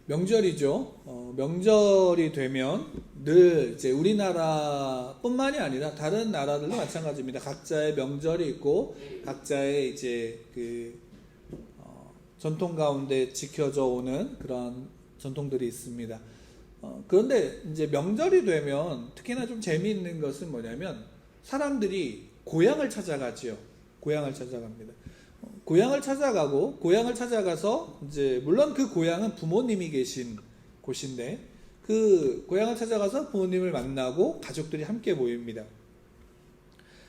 명절이죠. 명절이 되면 늘 이제 우리나라뿐만이 아니라 다른 나라들도 마찬가지입니다. 각자의 명절이 있고 각자의 이제 전통 가운데 지켜져 오는 그런 전통들이 있습니다. 그런데 이제 명절이 되면 특히나 좀 재미있는 것은 뭐냐면 사람들이 고향을 찾아가지요. 고향을 찾아갑니다. 고향을 찾아가고 고향을 찾아가서 이제 물론 그 고향은 부모님이 계신 곳인데 그 고향을 찾아가서 부모님을 만나고 가족들이 함께 모입니다.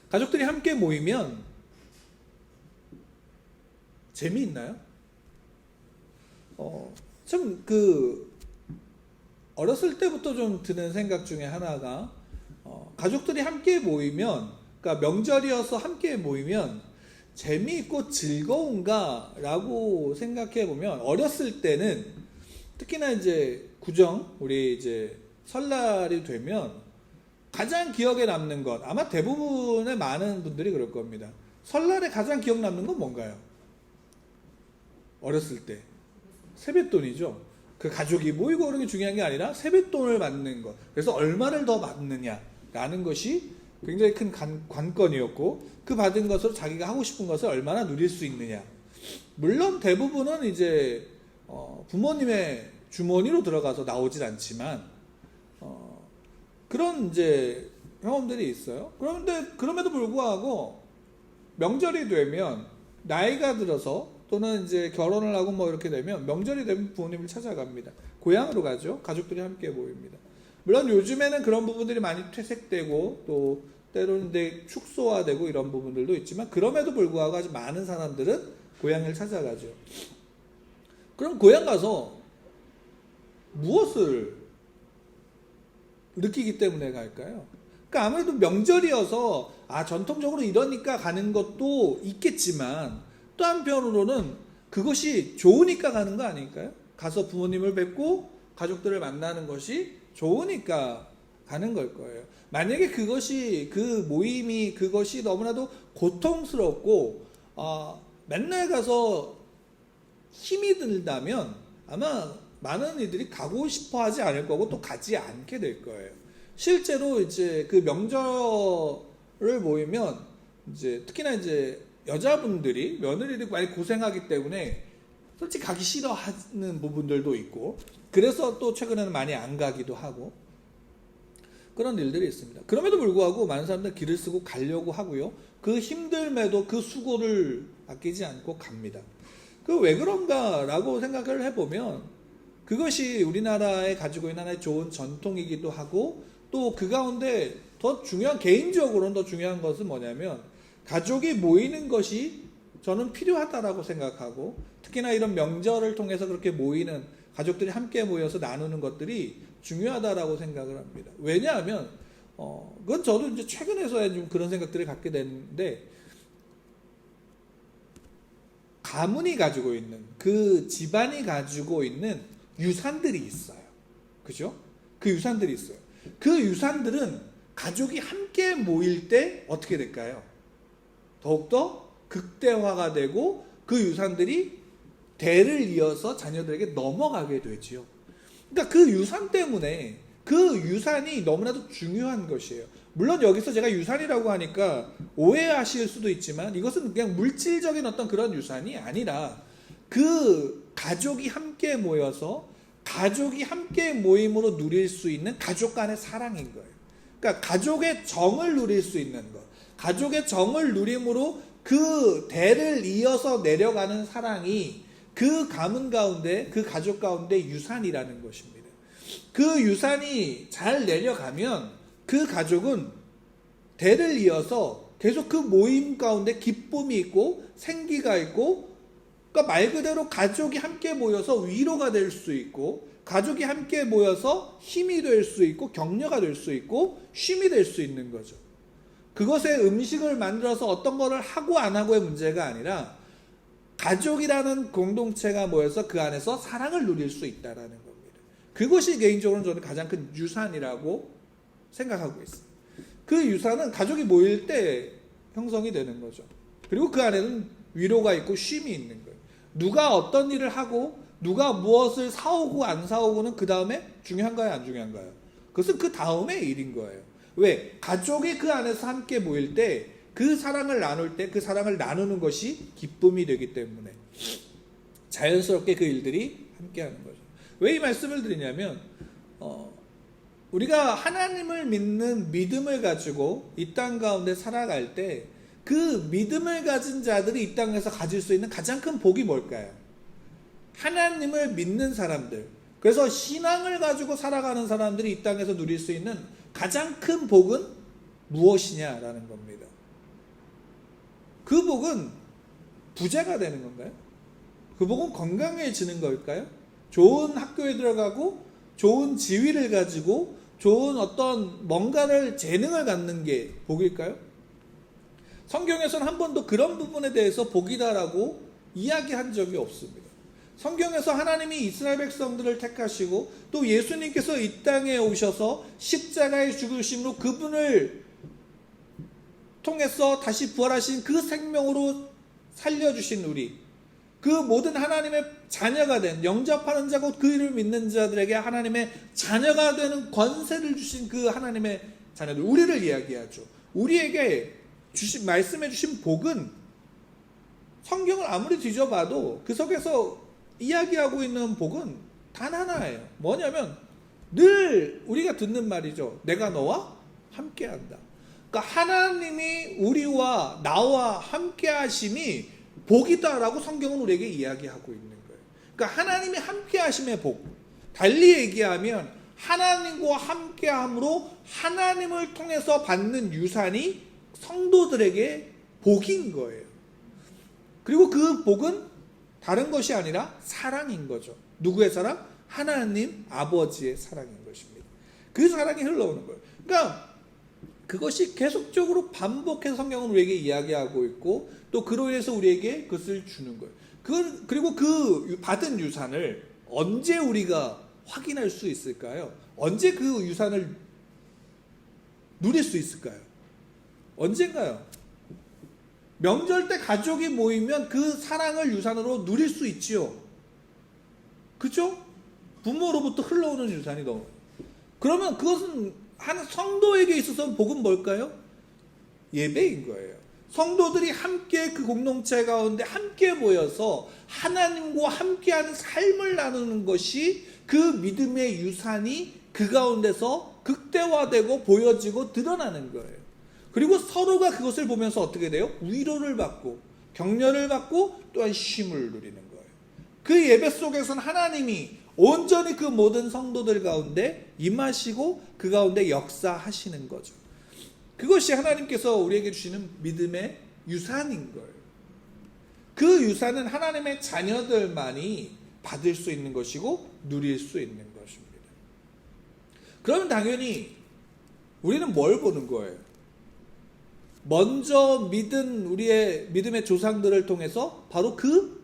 가족들이 함께 모이면 재미있나요? 참 어렸을 때부터 좀 드는 생각 중에 하나가 가족들이 함께 모이면 그러니까 명절이어서 함께 모이면 재미있고 즐거운가 라고 생각해 보면 어렸을 때는 특히나 이제 우리 이제 설날이 되면 가장 기억에 남는 것 아마 대부분의 많은 분들이 그럴 겁니다. 설날에 가장 기억 남는 건 뭔가요? 어렸을 때 세뱃돈이죠. 그 가족이 모이고 그런 게 중요한 게 아니라 세뱃돈을 받는 것. 그래서 얼마를 더 받느냐라는 것이 굉장히 큰 관건이었고 그 받은 것으로 자기가 하고 싶은 것을 얼마나 누릴 수 있느냐. 물론 대부분은 이제 부모님의 주머니로 들어가서 나오질 않지만 그런 이제 경험들이 있어요. 그런데 그럼에도 불구하고 명절이 되면 나이가 들어서 또는 이제 결혼을 하고 뭐 이렇게 되면 명절이 되면 부모님을 찾아갑니다. 고향으로 가죠. 가족들이 함께 모입니다. 물론 요즘에는 그런 부분들이 많이 퇴색되고 또 때로는 축소화되고 이런 부분들도 있지만 그럼에도 불구하고 아주 많은 사람들은 고향을 찾아가죠. 그럼 고향 가서 무엇을 느끼기 때문에 갈까요? 그러니까 아무래도 명절이어서 전통적으로 이러니까 가는 것도 있겠지만 또 한편으로는 그것이 좋으니까 가는 거 아닐까요? 가서 부모님을 뵙고 가족들을 만나는 것이 좋으니까 가는 걸 거예요. 만약에 그 모임이 그것이 너무나도 고통스럽고 맨날 가서 힘이 들다면 아마 많은 이들이 가고 싶어 하지 않을 거고 또 가지 않게 될 거예요. 실제로 이제 그 명절을 모이면 이제 특히나 이제 여자분들이 며느리들이 많이 고생하기 때문에 솔직히 가기 싫어하는 부분들도 있고 그래서 또 최근에는 많이 안 가기도 하고 그런 일들이 있습니다. 그럼에도 불구하고 많은 사람들은 길을 쓰고 가려고 하고요. 그 힘듦에도 그 수고를 아끼지 않고 갑니다. 왜 그런가라고 생각을 해보면 그것이 우리나라에 가지고 있는 하나의 좋은 전통이기도 하고 또 그 가운데 개인적으로는 더 중요한 것은 뭐냐면 가족이 모이는 것이 저는 필요하다라고 생각하고 특히나 이런 명절을 통해서 그렇게 모이는 가족들이 함께 모여서 나누는 것들이 중요하다라고 생각을 합니다. 왜냐하면 그건 저도 이제 최근에서야 좀 그런 생각들을 갖게 됐는데 가문이 가지고 있는 그 집안이 가지고 있는 유산들이 있어요. 그죠? 그 유산들이 있어요. 그 유산들은 가족이 함께 모일 때 어떻게 될까요? 더욱더 극대화가 되고 그 유산들이 대를 이어서 자녀들에게 넘어가게 되지요. 그러니까 그 유산 때문에 그 유산이 너무나도 중요한 것이에요. 물론 여기서 제가 유산이라고 하니까 오해하실 수도 있지만 이것은 그냥 물질적인 어떤 그런 유산이 아니라 그 가족이 함께 모여서 가족이 함께 모임으로 누릴 수 있는 가족 간의 사랑인 거예요. 그러니까 가족의 정을 누릴 수 있는 것. 가족의 정을 누림으로 그 대를 이어서 내려가는 사랑이 그 가문 가운데 그 가족 가운데 유산이라는 것입니다. 그 유산이 잘 내려가면 그 가족은 대를 이어서 계속 그 모임 가운데 기쁨이 있고 생기가 있고 그러니까 말 그대로 가족이 함께 모여서 위로가 될 수 있고 가족이 함께 모여서 힘이 될 수 있고 격려가 될 수 있고 쉼이 될 수 있는 거죠. 그것에 음식을 만들어서 어떤 거를 하고 안 하고의 문제가 아니라 가족이라는 공동체가 모여서 그 안에서 사랑을 누릴 수 있다는 겁니다. 그것이 개인적으로 저는 가장 큰 유산이라고 생각하고 있습니다. 그 유산은 가족이 모일 때 형성이 되는 거죠. 그리고 그 안에는 위로가 있고 쉼이 있는 거예요. 누가 어떤 일을 하고 누가 무엇을 사오고 안 사오고는 그 다음에 중요한가요, 안 중요한가요? 그것은 그 다음의 일인 거예요. 왜? 가족이 그 안에서 함께 모일 때 그 사랑을 나눌 때 그 사랑을 나누는 것이 기쁨이 되기 때문에 자연스럽게 그 일들이 함께 하는 거죠. 왜 이 말씀을 드리냐면 우리가 하나님을 믿는 믿음을 가지고 이 땅 가운데 살아갈 때 그 믿음을 가진 자들이 이 땅에서 가질 수 있는 가장 큰 복이 뭘까요? 하나님을 믿는 사람들, 그래서 신앙을 가지고 살아가는 사람들이 이 땅에서 누릴 수 있는 가장 큰 복은 무엇이냐라는 겁니다. 그 복은 부자가 되는 건가요? 그 복은 건강해지는 걸까요? 좋은 학교에 들어가고 좋은 지위를 가지고 좋은 어떤 뭔가를 재능을 갖는 게 복일까요? 성경에서는 한 번도 그런 부분에 대해서 복이다라고 이야기한 적이 없습니다. 성경에서 하나님이 이스라엘 백성들을 택하시고 또 예수님께서 이 땅에 오셔서 십자가의 죽으심으로 그분을 통해서 다시 부활하신 그 생명으로 살려주신 우리, 그 모든 하나님의 자녀가 된, 영접하는 자고 그 이름을 믿는 자들에게 하나님의 자녀가 되는 권세를 주신 그 하나님의 자녀들, 우리를 이야기하죠. 우리에게 말씀해 주신 복은 성경을 아무리 뒤져봐도 그 속에서 이야기하고 있는 복은 단 하나예요. 뭐냐면 늘 우리가 듣는 말이죠. 내가 너와 함께한다. 그러니까 하나님이 우리와 나와 함께 하심이 복이다라고 성경은 우리에게 이야기하고 있는 거예요. 그러니까 하나님이 함께 하심의 복. 달리 얘기하면 하나님과 함께 함으로 하나님을 통해서 받는 유산이 성도들에게 복인 거예요. 그리고 그 복은 다른 것이 아니라 사랑인 거죠. 누구의 사랑? 하나님 아버지의 사랑인 것입니다. 그 사랑이 흘러오는 거예요. 그러니까 그것이 계속적으로 반복해서 성경은 우리에게 이야기하고 있고 또 그로 인해서 우리에게 그것을 주는 거예요. 그리고 그 받은 유산을 언제 우리가 확인할 수 있을까요? 언제 그 유산을 누릴 수 있을까요? 언젠가요? 명절 때 가족이 모이면 그 사랑을 유산으로 누릴 수 있지요. 그죠? 부모로부터 흘러오는 유산이 너무. 그러면 그것은 한 성도에게 있어서 복은 뭘까요? 예배인 거예요. 성도들이 함께 그 공동체 가운데 함께 모여서 하나님과 함께하는 삶을 나누는 것이 그 믿음의 유산이 그 가운데서 극대화되고 보여지고 드러나는 거예요. 그리고 서로가 그것을 보면서 어떻게 돼요? 위로를 받고 격려를 받고 또한 쉼을 누리는 거예요. 그 예배 속에서는 하나님이 온전히 그 모든 성도들 가운데 임하시고 그 가운데 역사하시는 거죠. 그것이 하나님께서 우리에게 주시는 믿음의 유산인 거예요. 그 유산은 하나님의 자녀들만이 받을 수 있는 것이고 누릴 수 있는 것입니다. 그러면 당연히 우리는 뭘 보는 거예요? 먼저 믿은 우리의 믿음의 조상들을 통해서 바로 그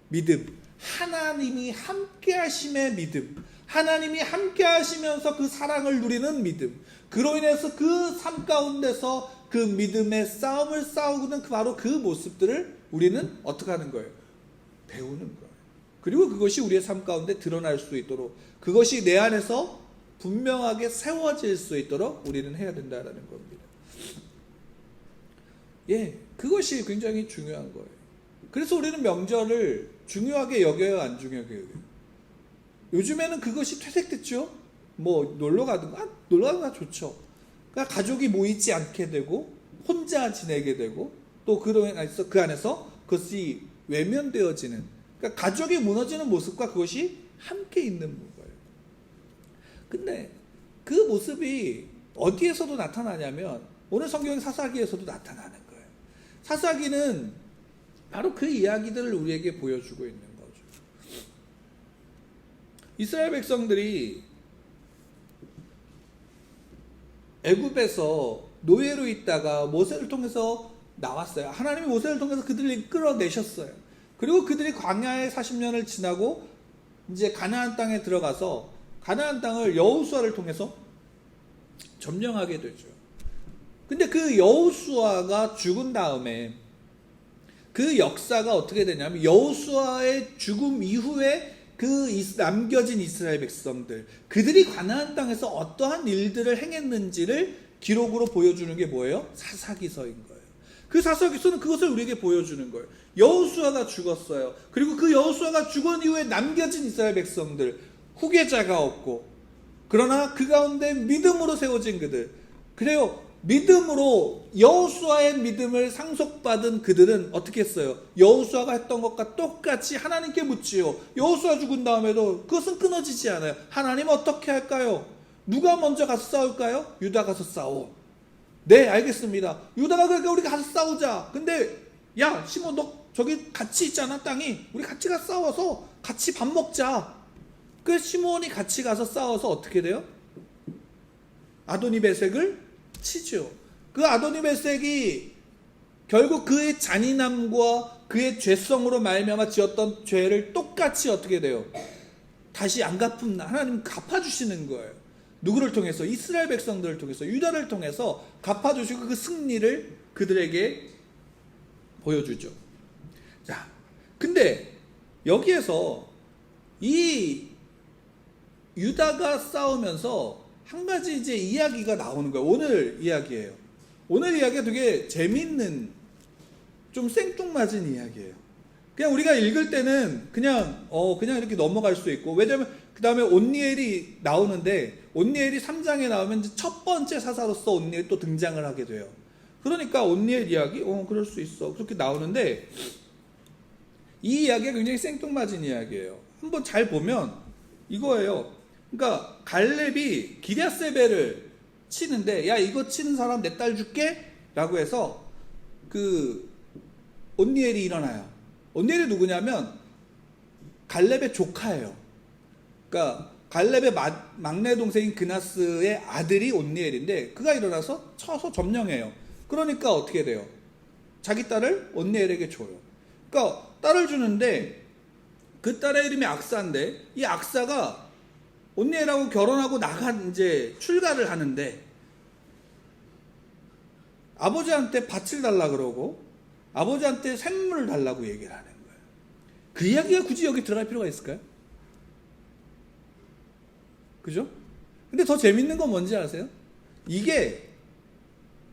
믿음, 하나님이 함께 하심의 믿음, 하나님이 함께 하시면서 그 사랑을 누리는 믿음, 그로 인해서 그 삶 가운데서 그 믿음의 싸움을 싸우는 바로 그 모습들을 우리는 어떻게 하는 거예요? 배우는 거예요. 그리고 그것이 우리의 삶 가운데 드러날 수 있도록, 그것이 내 안에서 분명하게 세워질 수 있도록 우리는 해야 된다는 겁니다. 예, 그것이 굉장히 중요한 거예요. 그래서 우리는 명절을 중요하게 여겨요, 안 중요하게 여겨요? 요즘에는 그것이 퇴색됐죠. 뭐 놀러 가는 거 좋죠. 그러니까 가족이 모이지 않게 되고 혼자 지내게 되고 또 그 안에서 그것이 외면되어지는, 그러니까 가족이 무너지는 모습과 그것이 함께 있는 거예요. 근데 그 모습이 어디에서도 나타나냐면 오늘 성경 사사기에서도 나타나는 거예요. 사사기는 바로 그 이야기들을 우리에게 보여주고 있는 거죠. 이스라엘 백성들이 애굽에서 노예로 있다가 모세를 통해서 나왔어요. 하나님이 모세를 통해서 그들을 끌어내셨어요. 그리고 그들이 광야에 40년을 지나고 이제 가나안 땅에 들어가서 가나안 땅을 여호수아를 통해서 점령하게 되죠. 근데 그 여호수아가 죽은 다음에 그 역사가 어떻게 되냐면 여호수아의 죽음 이후에 남겨진 이스라엘 백성들, 그들이 가나안 땅에서 어떠한 일들을 행했는지를 기록으로 보여주는 게 뭐예요? 사사기서인 거예요. 그 사사기서는 그것을 우리에게 보여주는 거예요. 여호수아가 죽었어요. 그리고 그 여호수아가 죽은 이후에 남겨진 이스라엘 백성들, 후계자가 없고, 그러나 그 가운데 믿음으로 세워진 그들, 그래요. 믿음으로 여호수아의 믿음을 상속받은 그들은 어떻게 했어요? 여호수아가 했던 것과 똑같이 하나님께 묻지요. 여호수아 죽은 다음에도 그것은 끊어지지 않아요. 하나님 어떻게 할까요? 누가 먼저 가서 싸울까요? 유다 가서 싸워. 네, 알겠습니다. 유다가 그러니까 우리 가서 싸우자. 근데 야 시몬, 너 저기 같이 있잖아, 땅이. 우리 같이 가서 싸워서 같이 밥 먹자. 그 시몬이 같이 가서 싸워서 어떻게 돼요? 아도니베섹을 치죠. 그 아도니베섹이 결국 그의 잔인함과 그의 죄성으로 말미암아 지었던 죄를 똑같이 어떻게 돼요? 다시 안 갚은 하나님 갚아주시는 거예요. 누구를 통해서? 이스라엘 백성들을 통해서, 유다를 통해서 갚아주시고 그 승리를 그들에게 보여주죠. 자, 근데 여기에서 이 유다가 싸우면서 한 가지 이제 이야기가 나오는 거예요. 오늘 이야기예요. 오늘 이야기가 되게 재밌는, 좀 생뚱맞은 이야기예요. 그냥 우리가 읽을 때는 그냥 이렇게 넘어갈 수 있고, 왜냐면 그 다음에 온니엘이 나오는데, 온니엘이 3장에 나오면 이제 첫 번째 사사로서 온니엘이 또 등장을 하게 돼요. 그러니까 온니엘 이야기, 그럴 수 있어. 그렇게 나오는데, 이 이야기가 굉장히 생뚱맞은 이야기예요. 한번 잘 보면 이거예요. 그러니까 갈렙이 기랴세벨을 치는데, 야 이거 치는 사람 내 딸 줄게 라고 해서 그 온니엘이 일어나요. 온니엘이 누구냐면 갈렙의 조카예요. 그러니까 갈렙의 막내 동생인 그나스의 아들이 온니엘인데, 그가 일어나서 쳐서 점령해요. 그러니까 어떻게 돼요? 자기 딸을 온니엘에게 줘요. 그러니까 딸을 주는데, 그 딸의 이름이 악사인데, 이 악사가 온니엘하고 결혼하고 이제 출가를 하는데, 아버지한테 밭을 달라 그러고 아버지한테 샘물을 달라고 얘기를 하는 거예요. 그 이야기가 굳이 여기 들어갈 필요가 있을까요? 그죠? 근데 더 재밌는 건 뭔지 아세요? 이게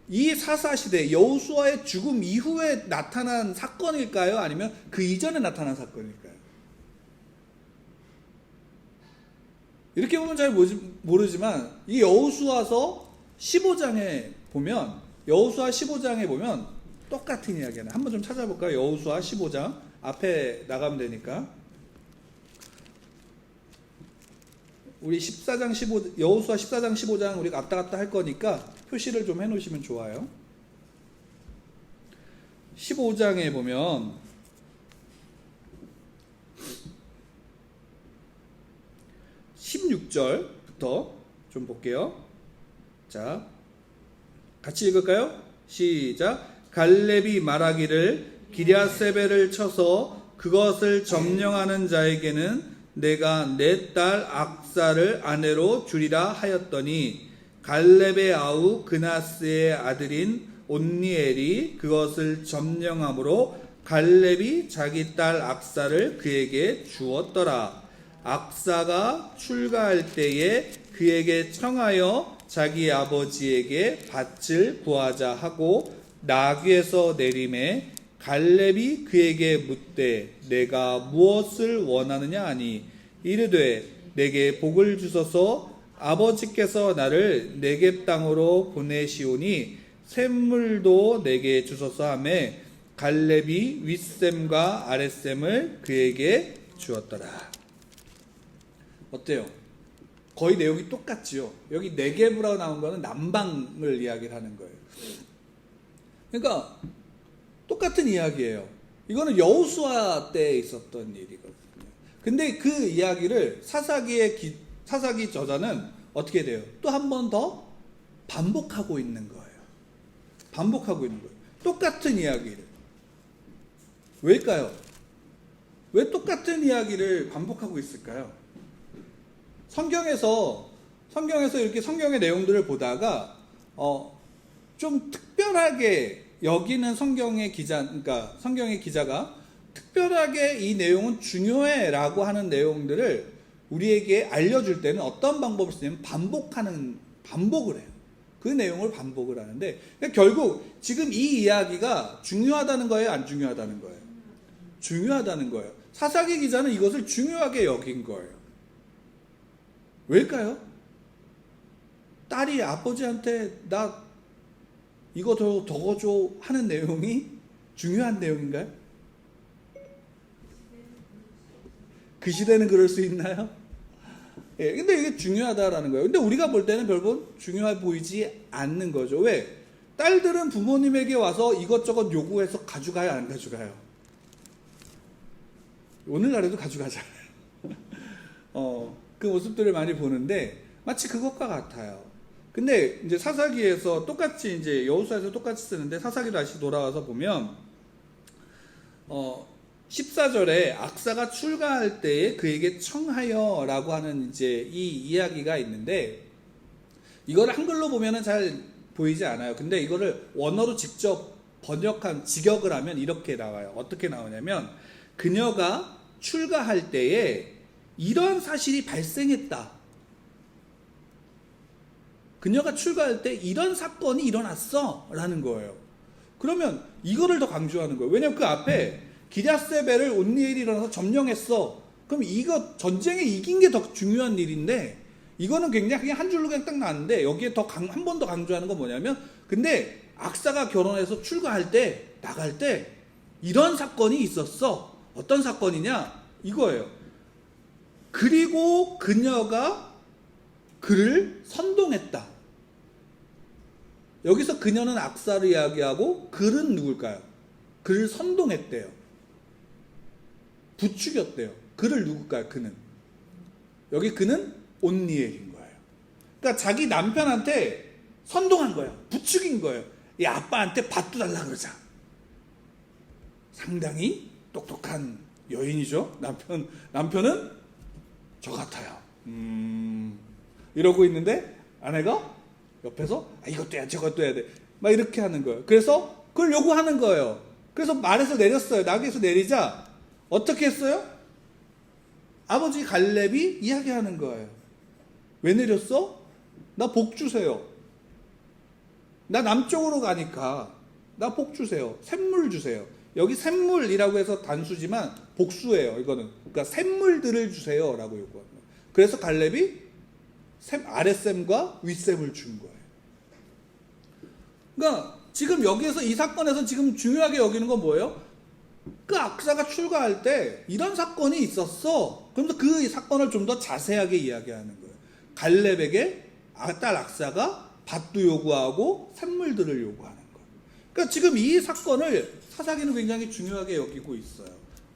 이 사사시대 여호수아의 죽음 이후에 나타난 사건일까요? 아니면 그 이전에 나타난 사건일까요? 이렇게 보면 잘 모르지만 이 여호수아서 15장에 보면, 여호수아 15장에 보면 똑같은 이야기는, 한번 좀 찾아볼까요? 여호수아 15장 앞에 나가면 되니까. 우리 14장 15 여호수아 14장 15장 우리가 왔다 갔다 할 거니까 표시를 좀 해놓으시면 좋아요. 15장에 보면 16절부터 좀 볼게요. 자, 같이 읽을까요? 시작. 갈렙이 말하기를 기랴세벨을 쳐서 그것을 점령하는 자에게는 내가 내 딸 악사를 아내로 주리라 하였더니, 갈렙의 아우 그나스의 아들인 온니엘이 그것을 점령함으로 갈렙이 자기 딸 악사를 그에게 주었더라. 악사가 출가할 때에 그에게 청하여 자기 아버지에게 밭을 구하자 하고 나귀에서 내림에, 갈렙이 그에게 묻되 내가 무엇을 원하느냐 하니, 이르되 내게 복을 주소서. 아버지께서 나를 네겝 땅으로 보내시오니 샘물도 내게 주소서 하매, 갈렙이 윗샘과 아랫샘을 그에게 주었더라. 어때요? 거의 내용이 똑같지요. 여기 네겝이라고 나온 거는 남방을 이야기를 하는 거예요. 그러니까 똑같은 이야기예요. 이거는 여호수아 때 있었던 일이거든요. 근데 그 이야기를 사사기 저자는 어떻게 돼요? 또 한 번 더 반복하고 있는 거예요. 반복하고 있는 거예요. 똑같은 이야기를. 왜일까요? 왜 똑같은 이야기를 반복하고 있을까요? 성경에서 이렇게 성경의 내용들을 보다가 좀 특별하게 여기는 성경의 기자가 특별하게 이 내용은 중요해라고 하는 내용들을 우리에게 알려줄 때는 어떤 방법을 쓰냐면 반복을 해요. 그 내용을 반복을 하는데 그러니까 결국 지금 이 이야기가 중요하다는 거예요, 안 중요하다는 거예요? 중요하다는 거예요. 사사기 기자는 이것을 중요하게 여긴 거예요. 왜일까요? 딸이 아버지한테 나 이거 더 적어줘 하는 내용이 중요한 내용인가요? 그 시대는 그럴 수 있나요? 예, 근데 이게 중요하다라는 거예요. 근데 우리가 볼 때는 별로 중요해 보이지 않는 거죠. 왜? 딸들은 부모님에게 와서 이것저것 요구해서 가져가요, 안 가져가요? 오늘날에도 가져가잖아요. 그 모습들을 많이 보는데 마치 그것과 같아요. 근데 이제 사사기에서 똑같이 이제 여호수아에서 똑같이 쓰는데 사사기로 다시 돌아와서 보면 14절에 악사가 출가할 때에 그에게 청하여 라고 하는 이제 이 이야기가 있는데 이거를 한글로 보면은 잘 보이지 않아요. 근데 이거를 원어로 직접 번역한 직역을 하면 이렇게 나와요. 어떻게 나오냐면 그녀가 출가할 때에 이런 사실이 발생했다. 그녀가 출가할 때 이런 사건이 일어났어 라는 거예요. 그러면 이거를 더 강조하는 거예요. 왜냐면 그 앞에 기랴세벨을 온니엘이 일어나서 점령했어. 그럼 이거 전쟁에 이긴 게 더 중요한 일인데 이거는 굉장히 그냥 한 줄로 그냥 딱 나왔는데 여기에 더 한 번 더 강조하는 건 뭐냐면 근데 악사가 결혼해서 출가할 때 나갈 때 이런 사건이 있었어. 어떤 사건이냐? 이거예요. 그리고 그녀가 그를 선동했다. 여기서 그녀는 악사를 이야기하고 그는 누굴까요? 그를 선동했대요. 부추겼대요. 그를 누굴까요? 그는. 여기 그는 온니엘인 거예요. 그러니까 자기 남편한테 선동한 거예요. 부추긴 거예요. 이 아빠한테 밭도 달라 그러자. 상당히 똑똑한 여인이죠. 남편은 저 같아요. 이러고 있는데 아내가 옆에서 이것도 해야 돼, 저것도 해야 돼. 막 이렇게 하는 거예요. 그래서 그걸 요구하는 거예요. 그래서 말에서 내렸어요. 나귀에서 내리자 어떻게 했어요? 아버지 갈렙이 이야기하는 거예요. 왜 내렸어? 나 복 주세요. 나 남쪽으로 가니까 나 복 주세요. 샘물 주세요. 여기 샘물이라고 해서 단수지만 복수예요. 이거는. 그러니까 샘물들을 주세요 라고 요구하는 거예요. 그래서 갈렙이 아랫샘과 윗샘을 준 거예요. 그러니까 지금 여기에서 이 사건에서 지금 중요하게 여기는 건 뭐예요? 그 악사가 출가할 때 이런 사건이 있었어. 그러면서 그 사건을 좀 더 자세하게 이야기하는 거예요. 갈렙에게 딸 악사가 밭도 요구하고 샘물들을 요구하는 거예요. 그러니까 지금 이 사건을 사사기는 굉장히 중요하게 여기고 있어요.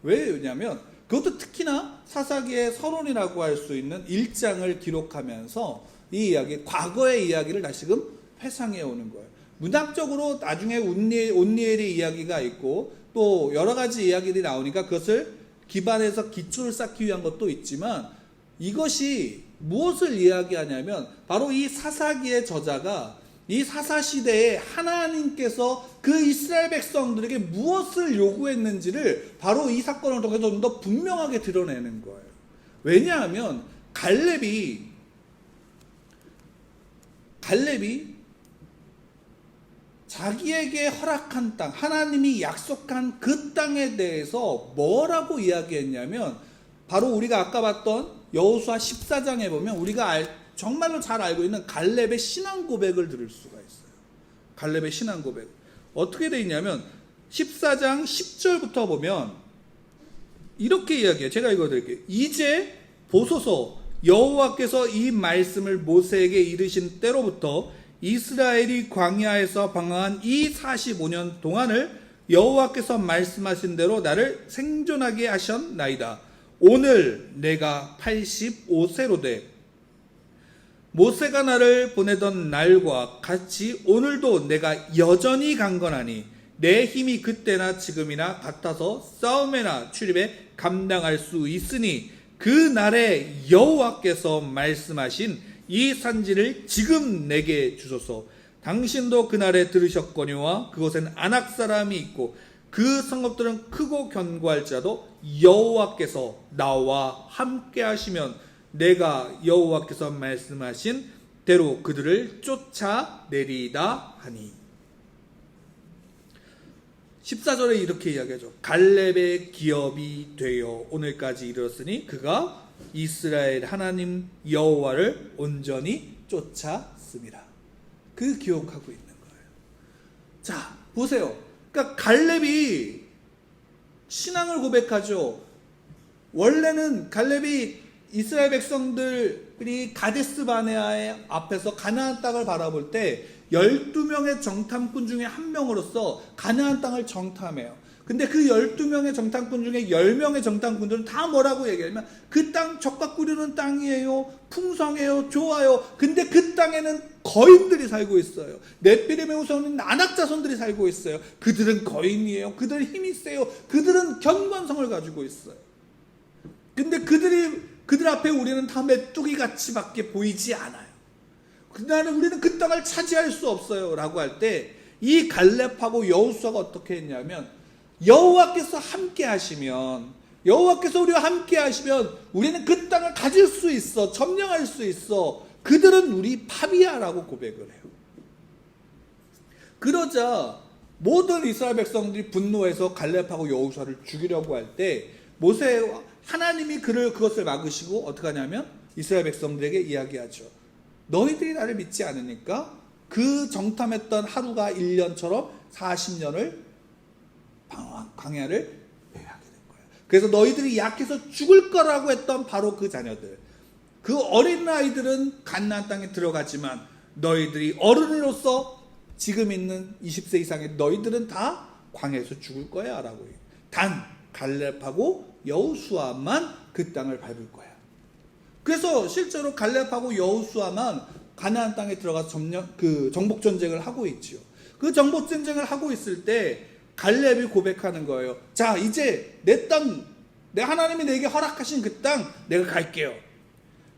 왜냐면 그것도 특히나 사사기의 서론이라고 할 수 있는 1장을 기록하면서 이 이야기, 과거의 이야기를 다시금 회상해 오는 거예요. 문학적으로 나중에 온니엘의 이야기가 있고 또 여러 가지 이야기들이 나오니까 그것을 기반해서 기초를 쌓기 위한 것도 있지만 이것이 무엇을 이야기하냐면 바로 이 사사기의 저자가 이 사사시대에 하나님께서 그 이스라엘 백성들에게 무엇을 요구했는지를 바로 이 사건을 통해서 좀 더 분명하게 드러내는 거예요. 왜냐하면 갈렙이 자기에게 허락한 땅, 하나님이 약속한 그 땅에 대해서 뭐라고 이야기했냐면 바로 우리가 아까 봤던 여호수아 14장에 보면 우리가 정말로 잘 알고 있는 갈렙의 신앙 고백을 들을 수가 있어요. 갈렙의 신앙 고백. 어떻게 되어 있냐면 14장 10절부터 보면 이렇게 이야기해요. 제가 읽어드릴게요. 이제 보소서 여호와께서 이 말씀을 모세에게 이르신 때로부터 이스라엘이 광야에서 방황한 이 45년 동안을 여호와께서 말씀하신 대로 나를 생존하게 하셨나이다. 오늘 내가 85세로 돼 모세가 나를 보내던 날과 같이 오늘도 내가 여전히 강건하니 내 힘이 그때나 지금이나 같아서 싸움에나 출입에 감당할 수 있으니 그 날에 여호와께서 말씀하신 이 산지를 지금 내게 주소서. 당신도 그날에 들으셨거니와 그곳엔 아낙 사람이 있고 그 성읍들은 크고 견고할지라도 여호와께서 나와 함께 하시면 내가 여호와께서 말씀하신 대로 그들을 쫓아내리다 하니. 14절에 이렇게 이야기하죠. 갈렙의 기업이 되어 오늘까지 이르렀으니 그가 이스라엘 하나님 여호와를 온전히 쫓았습니다. 그 기억하고 있는 거예요. 자, 보세요. 그러니까 갈렙이 신앙을 고백하죠. 원래는 갈렙이 이스라엘 백성들이 가데스 바네아의 앞에서 가나안 땅을 바라볼 때 12명의 정탐꾼 중에 한 명으로서 가나안 땅을 정탐해요. 근데 그 12명의 정탐꾼 중에 10명의 정탐꾼들은 다 뭐라고 얘기하냐면 그 땅 젖과 꿀르는 땅이에요. 풍성해요. 좋아요. 근데 그 땅에는 거인들이 살고 있어요. 네피림의 후손인 아낙자손들이 살고 있어요. 그들은 거인이에요. 그들은 힘이 세요. 그들은 견관성을 가지고 있어요. 근데 그들 앞에 우리는 다 메뚜기 같이 밖에 보이지 않아요. 나는 우리는 그 땅을 차지할 수 없어요 라고 할 때 이 갈렙하고 여호수아가 어떻게 했냐면 여호와께서 함께 하시면 여호와께서 우리와 함께 하시면 우리는 그 땅을 가질 수 있어. 점령할 수 있어. 그들은 우리 파비아라고 고백을 해요. 그러자 모든 이스라엘 백성들이 분노해서 갈렙하고 여호수아를 죽이려고 할 때 하나님이 그것을 막으시고 어떻게 하냐면 이스라엘 백성들에게 이야기하죠. 너희들이 나를 믿지 않으니까 그 정탐했던 하루가 1년처럼 40년을 광야를 배회하게 된 거예요. 그래서 너희들이 약해서 죽을 거라고 했던 바로 그 자녀들, 그 어린 아이들은 가나안 땅에 들어가지만 너희들이 어른으로서 지금 있는 20세 이상의 너희들은 다 광야에서 죽을 거야 라고 해요. 단 갈렙하고 여호수아만 그 땅을 밟을 거야. 그래서 실제로 갈렙하고 여호수아만 가나안 땅에 들어가서 정복 전쟁을 하고 있죠. 그 정복 전쟁을 하고 있을 때 갈렙이 고백하는 거예요. 자, 이제 내 땅, 내 하나님이 내게 허락하신 그 땅 내가 갈게요.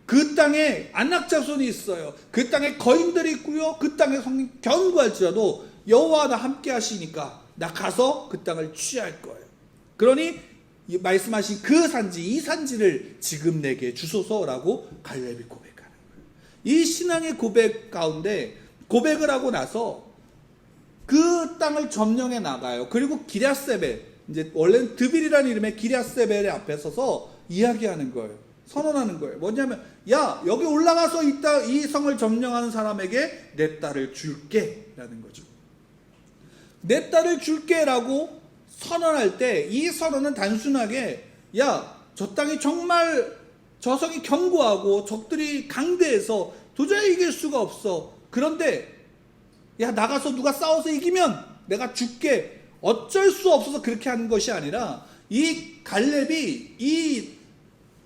그 땅에 안악자손이 있어요. 그 땅에 거인들이 있고요. 그 땅에 성이 견고할지라도 여호와와 나 함께 하시니까 나 가서 그 땅을 취할 거예요. 그러니 말씀하신 그 산지, 이 산지를 지금 내게 주소서라고 갈렙이 고백하는 거예요. 이 신앙의 고백 가운데 고백을 하고 나서 그 땅을 점령해 나가요. 그리고 기랴세벨, 이제 원래는 드빌이라는 이름의 기랴세벨의 앞에 서서 이야기하는 거예요. 선언하는 거예요. 뭐냐면 야, 여기 올라가서 이 성을 점령하는 사람에게 내 딸을 줄게 라는 거죠. 내 딸을 줄게 라고 선언할 때 이 선언은 단순하게 야, 저 땅이 정말 저 성이 견고하고 적들이 강대해서 도저히 이길 수가 없어. 그런데 야, 나가서 누가 싸워서 이기면 내가 줄게. 어쩔 수 없어서 그렇게 하는 것이 아니라 이 갈렙이 이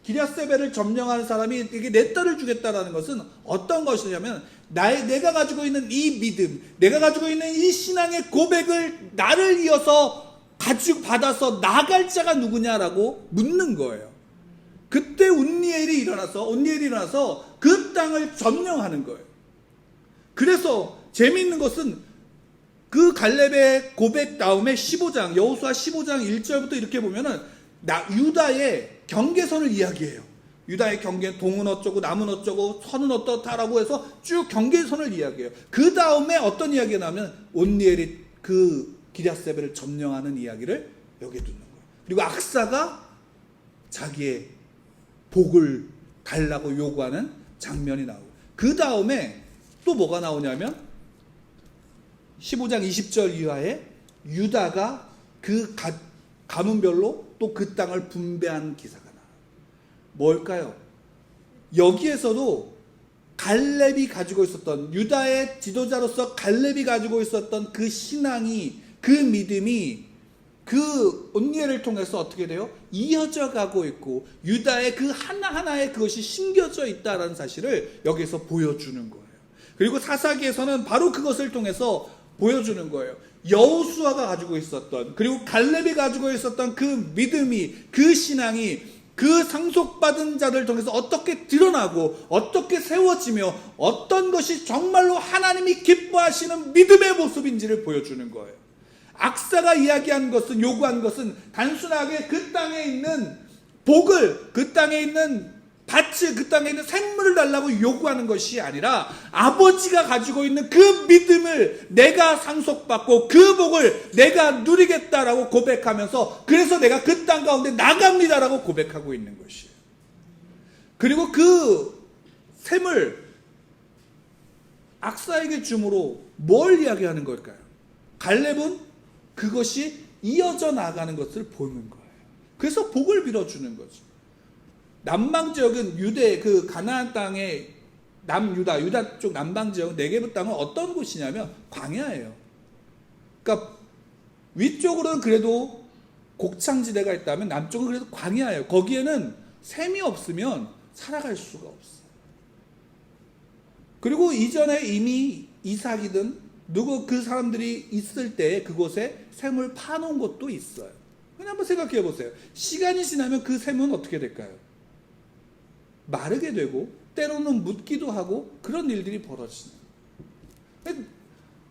기랴세벨을 점령하는 사람이 이게 내 딸을 주겠다라는 것은 어떤 것이냐면 내가 가지고 있는 이 믿음, 내가 가지고 있는 이 신앙의 고백을 나를 이어서 가지고 받아서 나갈 자가 누구냐라고 묻는 거예요. 그때 온니엘이 일어나서 그 땅을 점령하는 거예요. 그래서 재미있는 것은 그 갈렙의 고백 다음에 15장, 여호수아 15장 1절부터 이렇게 보면은 유다의 경계선을 이야기해요. 유다의 경계, 동은 어쩌고 남은 어쩌고 선은 어떻다라고 해서 쭉 경계선을 이야기해요. 그 다음에 어떤 이야기가 나오면 온니엘이 그 기랴세벨을 점령하는 이야기를 여기에 두는 거예요. 그리고 악사가 자기의 복을 달라고 요구하는 장면이 나오고, 그 다음에 또 뭐가 나오냐면 15장 20절 이하에 유다가 그 가문별로 또 그 땅을 분배하는 기사가 나와요. 뭘까요? 여기에서도 갈렙이 가지고 있었던, 유다의 지도자로서 갈렙이 가지고 있었던 그 신앙이, 그 믿음이 그 온니엘을 통해서 어떻게 돼요? 이어져 가고 있고 유다의 그 하나하나에 그것이 심겨져 있다는 사실을 여기서 보여주는 거예요. 그리고 사사기에서는 바로 그것을 통해서 보여주는 거예요. 여호수아가 가지고 있었던, 그리고 갈렙이 가지고 있었던 그 믿음이, 그 신앙이 그 상속받은 자들 통해서 어떻게 드러나고 어떻게 세워지며 어떤 것이 정말로 하나님이 기뻐하시는 믿음의 모습인지를 보여주는 거예요. 악사가 이야기한 것은, 요구한 것은 단순하게 그 땅에 있는 복을, 그 땅에 있는 밭을, 그 땅에 있는 생물을 달라고 요구하는 것이 아니라 아버지가 가지고 있는 그 믿음을 내가 상속받고 그 복을 내가 누리겠다라고 고백하면서, 그래서 내가 그 땅 가운데 나갑니다라고 고백하고 있는 것이에요. 그리고 그 셈을 악사에게 줌으로 뭘 이야기하는 걸까요? 갈렙은 그것이 이어져 나가는 것을 보는 거예요. 그래서 복을 빌어주는 거죠. 남방 지역은 유대, 그 가나안 땅의 유다 쪽 남방 지역은 네게브 땅은 어떤 곳이냐면 광야예요. 그러니까 위쪽으로는 그래도 곡창지대가 있다면 남쪽은 그래도 광야예요. 거기에는 샘이 없으면 살아갈 수가 없어요. 그리고 이전에 이미 이삭이든 누구 그 사람들이 있을 때 그곳에 샘을 파놓은 곳도 있어요. 한번 생각해 보세요. 시간이 지나면 그 샘은 어떻게 될까요? 마르게 되고 때로는 묻기도 하고 그런 일들이 벌어지는.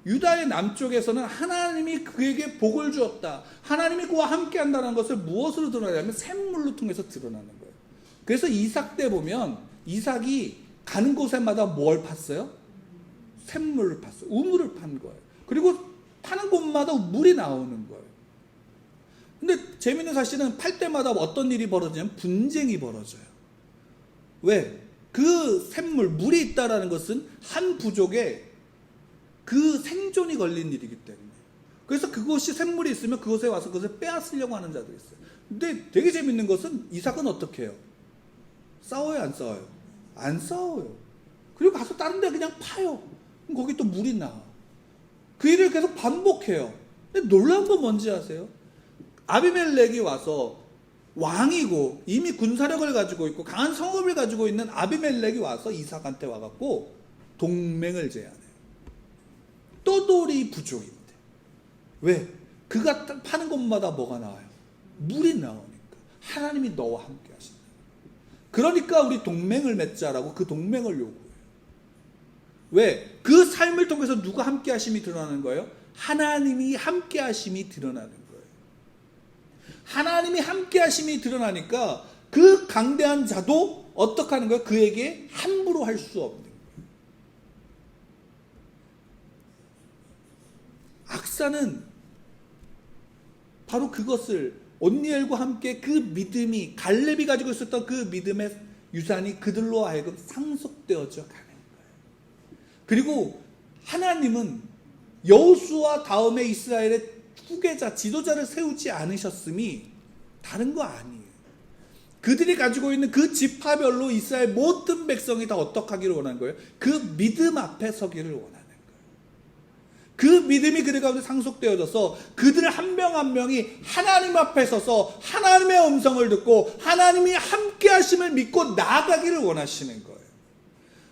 유다의 남쪽에서는 하나님이 그에게 복을 주었다, 하나님이 그와 함께 한다는 것을 무엇으로 드러나냐면 샘물로 통해서 드러나는 거예요. 그래서 이삭 때 보면 이삭이 가는 곳에마다 뭘 팠어요? 샘물을 팠어요. 우물을 판 거예요. 그리고 파는 곳마다 물이 나오는 거예요. 근데 재밌는 사실은 팔 때마다 어떤 일이 벌어지냐면 분쟁이 벌어져요. 왜? 그 샘물, 물이 있다라는 것은 한 부족의 그 생존이 걸린 일이기 때문에. 그래서 그곳이 샘물이 있으면 그곳에 와서 그것을 빼앗으려고 하는 자들이 있어요. 근데 되게 재밌는 것은 이삭은 어떻게 해요? 싸워요, 안 싸워요? 안 싸워요. 그리고 가서 다른 데 그냥 파요. 그럼 거기 또 물이 나와. 그 일을 계속 반복해요. 근데 놀라운 건 뭔지 아세요? 아비멜렉이 와서 왕이고 이미 군사력을 가지고 있고 강한 성읍을 가지고 있는 아비멜렉이 와서 이삭한테 와갖고 동맹을 제안해요. 떠돌이 부족인데. 왜? 그가 파는 곳마다 뭐가 나와요? 물이 나오니까. 하나님이 너와 함께 하신다. 그러니까 우리 동맹을 맺자라고 그 동맹을 요구해요. 왜? 그 삶을 통해서 누가 함께 하심이 드러나는 거예요? 하나님이 함께 하심이 드러나는 거예요. 하나님이 함께 하심이 드러나니까 그 강대한 자도 어떻게 하는 거예요? 그에게 함부로 할 수 없는 거예요. 악사는 바로 그것을, 온니엘과 함께 그 믿음이, 갈렙이 가지고 있었던 그 믿음의 유산이 그들로 하여금 상속되어져 가는 거예요. 그리고 하나님은 여호수아 다음에 이스라엘의 후계자, 지도자를 세우지 않으셨음이 다른 거 아니에요. 그들이 가지고 있는 그 지파별로 이스라엘 모든 백성이 다 어떻게 하기를 원하는 거예요? 그 믿음 앞에 서기를 원하는 거예요. 그 믿음이 그들 가운데 상속되어져서 그들 한 명 한 명이 하나님 앞에 서서 하나님의 음성을 듣고 하나님이 함께 하심을 믿고 나아가기를 원하시는 거예요.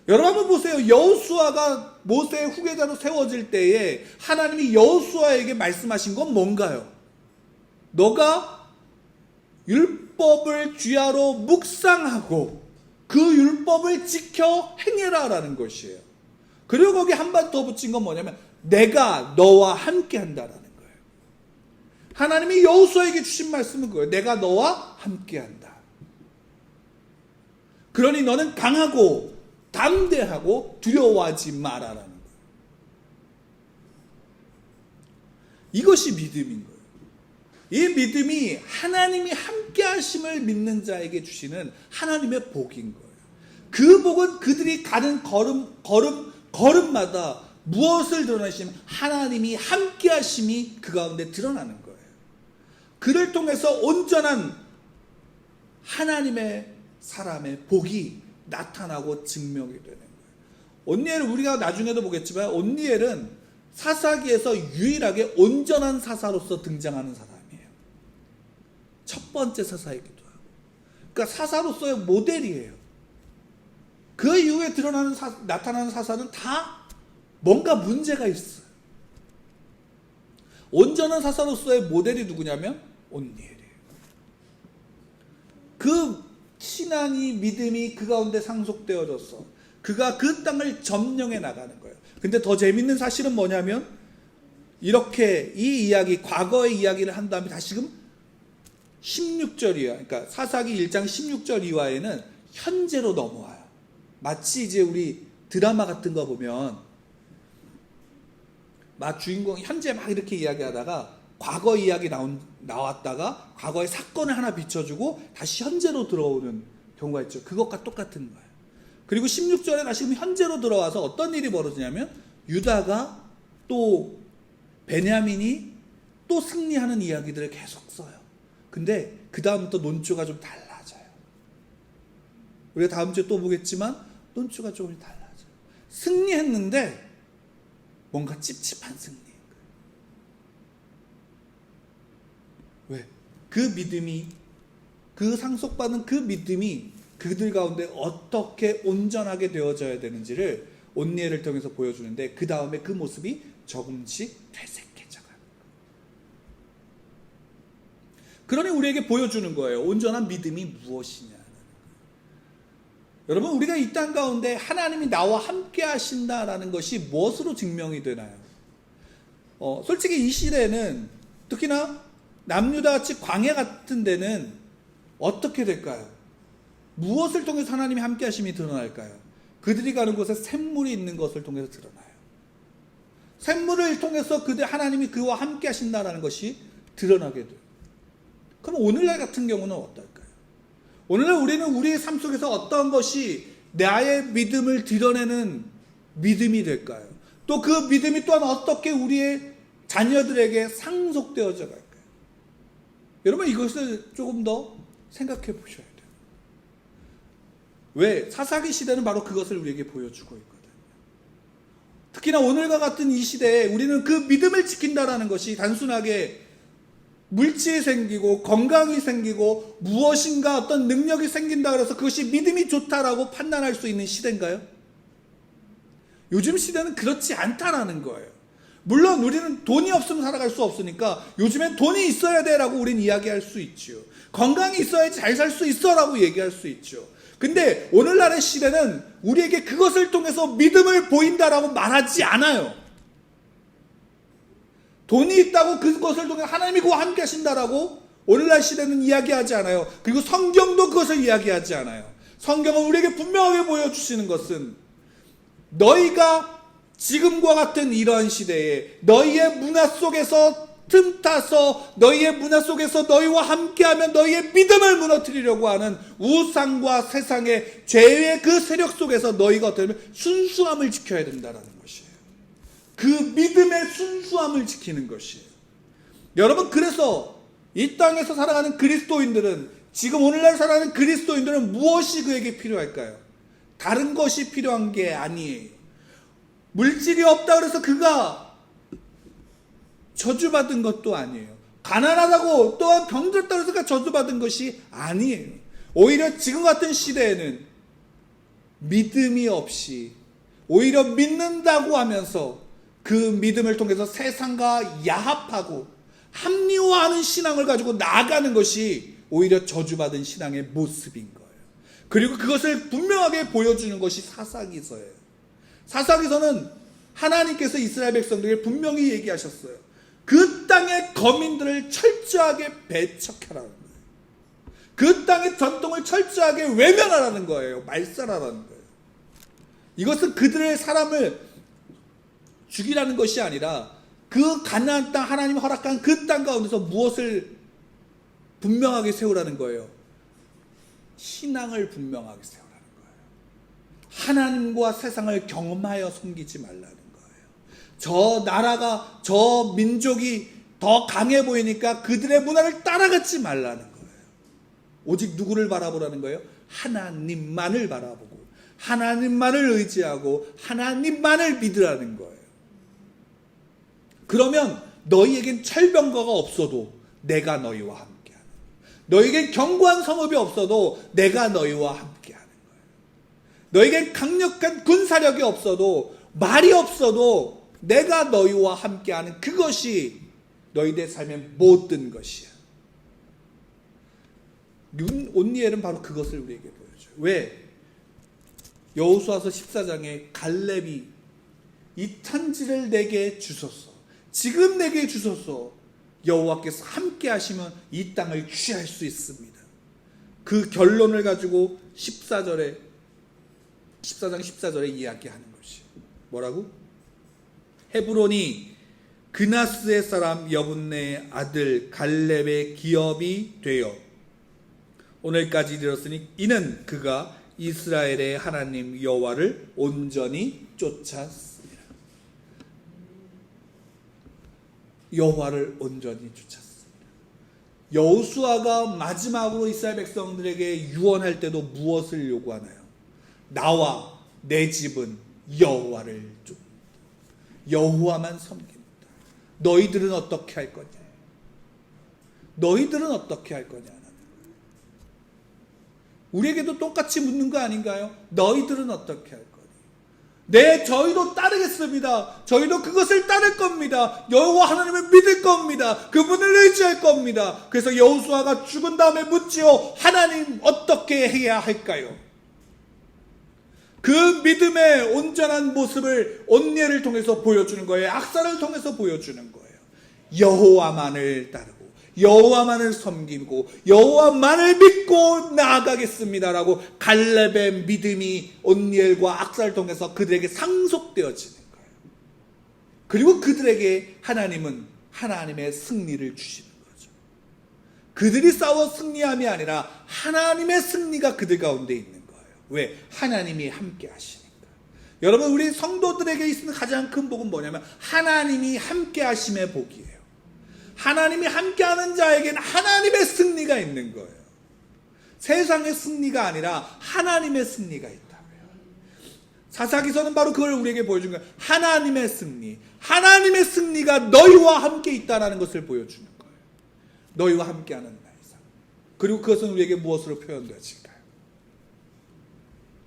여러분 한번 보세요. 여호수아가 모세의 후계자로 세워질 때에 하나님이 여호수아에게 말씀하신 건 뭔가요? 너가 율법을 주야로 묵상하고 그 율법을 지켜 행해라 라는 것이에요. 그리고 거기 한 번 더 붙인 건 뭐냐면 내가 너와 함께 한다라는 거예요. 하나님이 여호수아에게 주신 말씀은 그거예요. 내가 너와 함께 한다. 그러니 너는 강하고 담대하고 두려워하지 마라라는 거예요. 이것이 믿음인 거예요. 이 믿음이 하나님이 함께 하심을 믿는 자에게 주시는 하나님의 복인 거예요. 그 복은 그들이 가는 걸음마다 무엇을 드러내시면 하나님이 함께 하심이 그 가운데 드러나는 거예요. 그를 통해서 온전한 하나님의 사람의 복이 나타나고 증명이 되는 거예요. 온니엘, 우리가 나중에도 보겠지만 온니엘은 사사기에서 유일하게 온전한 사사로서 등장하는 사람이에요. 첫 번째 사사이기도 하고. 그러니까 사사로서의 모델이에요. 그 이후에 나타나는 사사는 다 뭔가 문제가 있어요. 온전한 사사로서의 모델이 누구냐면 온니엘이에요. 그 신앙이, 믿음이 그 가운데 상속되어져서 그가 그 땅을 점령해 나가는 거예요. 근데 더 재밌는 사실은 뭐냐면 이렇게 이 이야기, 과거의 이야기를 한 다음에 다시금 16절 이하, 그러니까 사사기 1장 16절 이하에는 현재로 넘어와요. 마치 이제 우리 드라마 같은 거 보면 막 주인공이 현재 막 이렇게 이야기하다가 과거 이야기 나왔다가 과거의 사건을 하나 비춰주고 다시 현재로 들어오는 경우가 있죠. 그것과 똑같은 거예요. 그리고 16절에 다시금 현재로 들어와서 어떤 일이 벌어지냐면 유다가 또 베냐민이 또 승리하는 이야기들을 계속 써요. 근데 그 다음부터 논조가 좀 달라져요. 우리가 다음 주에 또 보겠지만 논조가 조금 달라져요. 승리했는데 뭔가 찝찝한 승리인 거예요. 왜? 그 믿음이, 그 상속받은 그 믿음이 그들 가운데 어떻게 온전하게 되어져야 되는지를 온니엘을 통해서 보여주는데 그 다음에 그 모습이 조금씩 퇴색해져가요. 그러니 우리에게 보여주는 거예요. 온전한 믿음이 무엇이냐. 여러분, 우리가 이 땅 가운데 하나님이 나와 함께 하신다라는 것이 무엇으로 증명이 되나요? 솔직히 이 시대는 특히나 남유다 같이 광야 같은 데는 어떻게 될까요? 무엇을 통해서 하나님이 함께 하심이 드러날까요? 그들이 가는 곳에 샘물이 있는 것을 통해서 드러나요. 샘물을 통해서 하나님이 그와 함께 하신다라는 것이 드러나게 돼요. 그럼 오늘날 같은 경우는 어떨까요? 오늘날 우리는 우리의 삶 속에서 어떤 것이 나의 믿음을 드러내는 믿음이 될까요? 또 그 믿음이 또한 어떻게 우리의 자녀들에게 상속되어져 갈까요? 여러분, 이것을 조금 더 생각해 보셔야 돼요. 왜? 사사기 시대는 바로 그것을 우리에게 보여주고 있거든요. 특히나 오늘과 같은 이 시대에 우리는 그 믿음을 지킨다라는 것이 단순하게 물질이 생기고 건강이 생기고 무엇인가 어떤 능력이 생긴다 그래서 그것이 믿음이 좋다라고 판단할 수 있는 시대인가요? 요즘 시대는 그렇지 않다라는 거예요. 물론 우리는 돈이 없으면 살아갈 수 없으니까 요즘엔 돈이 있어야 돼라고 우리는 이야기할 수 있죠. 건강이 있어야지 잘 살 수 있어라고 얘기할 수 있죠. 근데 오늘날의 시대는 우리에게 그것을 통해서 믿음을 보인다라고 말하지 않아요. 돈이 있다고 그것을 통해 하나님이 그와 함께 하신다라고 오늘날 시대는 이야기하지 않아요. 그리고 성경도 그것을 이야기하지 않아요. 성경은 우리에게 분명하게 보여주시는 것은 너희가 지금과 같은 이러한 시대에 너희의 문화 속에서 틈타서 너희의 문화 속에서 너희와 함께하면 너희의 믿음을 무너뜨리려고 하는 우상과 세상의 죄의 그 세력 속에서 너희가 어떻게 보면 순수함을 지켜야 된다는 것이에요. 그 믿음의 순수함을 지키는 것이에요. 여러분, 그래서 이 땅에서 살아가는 그리스도인들은, 지금 오늘날 살아가는 그리스도인들은 무엇이 그에게 필요할까요? 다른 것이 필요한 게 아니에요. 물질이 없다 그래서 그가 저주받은 것도 아니에요. 가난하다고 또한 병들었다 그래서 그가 저주받은 것이 아니에요. 오히려 지금 같은 시대에는 믿음이 없이 오히려 믿는다고 하면서 그 믿음을 통해서 세상과 야합하고 합리화하는 신앙을 가지고 나아가는 것이 오히려 저주받은 신앙의 모습인 거예요. 그리고 그것을 분명하게 보여주는 것이 사사기서예요. 사사기서는 하나님께서 이스라엘 백성들에게 분명히 얘기하셨어요. 그 땅의 거민들을 철저하게 배척하라는 거예요. 그 땅의 전통을 철저하게 외면하라는 거예요. 말살하라는 거예요. 이것은 그들의 사람을 죽이라는 것이 아니라 그 가나안 땅, 하나님이 허락한 그 땅 가운데서 무엇을 분명하게 세우라는 거예요. 신앙을 분명하게 세우라는 거예요. 하나님과 세상을 경험하여 섬기지 말라는 거예요. 저 나라가, 저 민족이 더 강해 보이니까 그들의 문화를 따라가지 말라는 거예요. 오직 누구를 바라보라는 거예요? 하나님만을 바라보고 하나님만을 의지하고 하나님만을 믿으라는 거예요. 그러면 너희에겐 철병거가 없어도 내가 너희와 함께하는 거예요. 너희에겐 견고한 성읍이 없어도 내가 너희와 함께하는 거예요. 너희에겐 강력한 군사력이 없어도, 말이 없어도 내가 너희와 함께하는 그것이 너희들의 삶의 모든 것이야. 온니엘은 바로 그것을 우리에게 보여줘요. 왜? 여호수아서 14장에 갈렙이 이 편지를 내게 주소서, 지금 내게 주소서. 여호와께서 함께 하시면 이 땅을 취할 수 있습니다. 그 결론을 가지고 14장 14절에 이야기하는 것이 뭐라고? 헤브론이 그나스의 사람 여분네의 아들 갈렙의 기업이 되어 오늘까지 이르렀으니 이는 그가 이스라엘의 하나님 여호와를 온전히 쫓았습니다. 여호와를 온전히 쫓았습니다. 여호수아가 마지막으로 이스라엘 백성들에게 유언할 때도 무엇을 요구하나요? 나와 내 집은 여호와를 쫓는다. 여호와만 섬긴다. 너희들은 어떻게 할 거냐? 너희들은 어떻게 할 거냐? 우리에게도 똑같이 묻는 거 아닌가요? 너희들은 어떻게 할 거냐? 네, 저희도 따르겠습니다. 저희도 그것을 따를 겁니다. 여호와 하나님을 믿을 겁니다. 그분을 의지할 겁니다. 그래서 여호수아가 죽은 다음에 묻지요. 하나님 어떻게 해야 할까요? 그 믿음의 온전한 모습을 온례를 통해서 보여주는 거예요. 악사를 통해서 보여주는 거예요. 여호와만을 따르고 여호와만을 섬기고 여호와만을 믿고 나아가겠습니다라고 갈렙의 믿음이 온니엘과 악사를 통해서 그들에게 상속되어지는 거예요. 그리고 그들에게 하나님은 하나님의 승리를 주시는 거죠. 그들이 싸워 승리함이 아니라 하나님의 승리가 그들 가운데 있는 거예요. 왜? 하나님이 함께 하시니까. 여러분, 우리 성도들에게 있는 가장 큰 복은 뭐냐면 하나님이 함께 하심의 복이에요. 하나님이 함께하는 자에게는 하나님의 승리가 있는 거예요. 세상의 승리가 아니라 하나님의 승리가 있다고요. 사사기서는 바로 그걸 우리에게 보여준 거예요. 하나님의 승리. 하나님의 승리가 너희와 함께 있다는 것을 보여주는 거예요. 너희와 함께하는 나이사. 그리고 그것은 우리에게 무엇으로 표현되어질까요?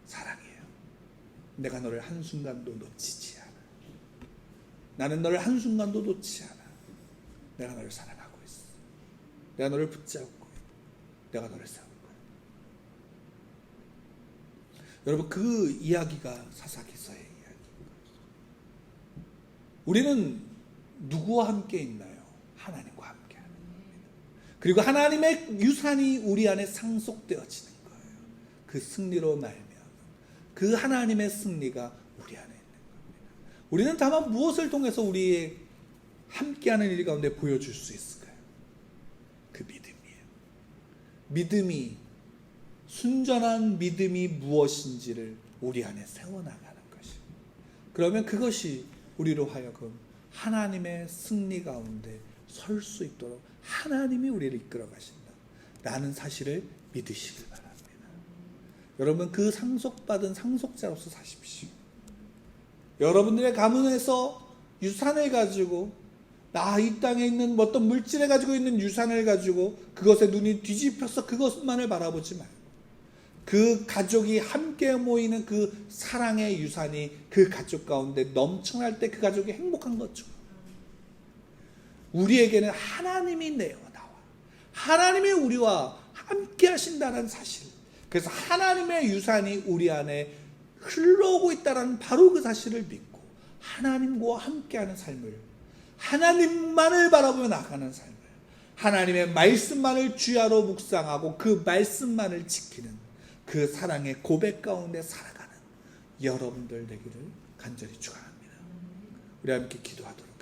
사랑이에요. 내가 너를 한순간도 놓치지 않아. 나는 너를 한순간도 놓지 않아. 내가 너를 사랑하고 있어. 내가 너를 붙잡고 내가 너를 세울 거야. 여러분, 그 이야기가 사사기서의 이야기입니다. 우리는 누구와 함께 있나요? 하나님과 함께 하는 겁니다. 그리고 하나님의 유산이 우리 안에 상속되어지는 거예요. 그 승리로 말미암아 그 하나님의 승리가 우리 안에 있는 겁니다. 우리는 다만 무엇을 통해서 우리의 함께하는 일 가운데 보여줄 수 있을까요? 그 믿음이에요. 믿음이, 순전한 믿음이 무엇인지를 우리 안에 세워나가는 것이에요. 그러면 그것이 우리로 하여금 하나님의 승리 가운데 설 수 있도록 하나님이 우리를 이끌어 가신다 라는 사실을 믿으시길 바랍니다. 여러분, 그 상속받은 상속자로서 사십시오. 여러분들의 가문에서 유산을 가지고 이 땅에 있는 어떤 물질에 가지고 있는 유산을 가지고 그것에 눈이 뒤집혀서 그것만을 바라보지 말고 그 가족이 함께 모이는 그 사랑의 유산이 그 가족 가운데 넘쳐날 때 그 가족이 행복한 거죠. 우리에게는 하나님이 내어 나와 하나님이 우리와 함께 하신다는 사실, 그래서 하나님의 유산이 우리 안에 흘러오고 있다는 바로 그 사실을 믿고 하나님과 함께하는 삶을, 하나님만을 바라보며 나가는 삶을, 하나님의 말씀만을 주야로 묵상하고 그 말씀만을 지키는 그 사랑의 고백 가운데 살아가는 여러분들 되기를 간절히 축원합니다. 우리 함께 기도하도록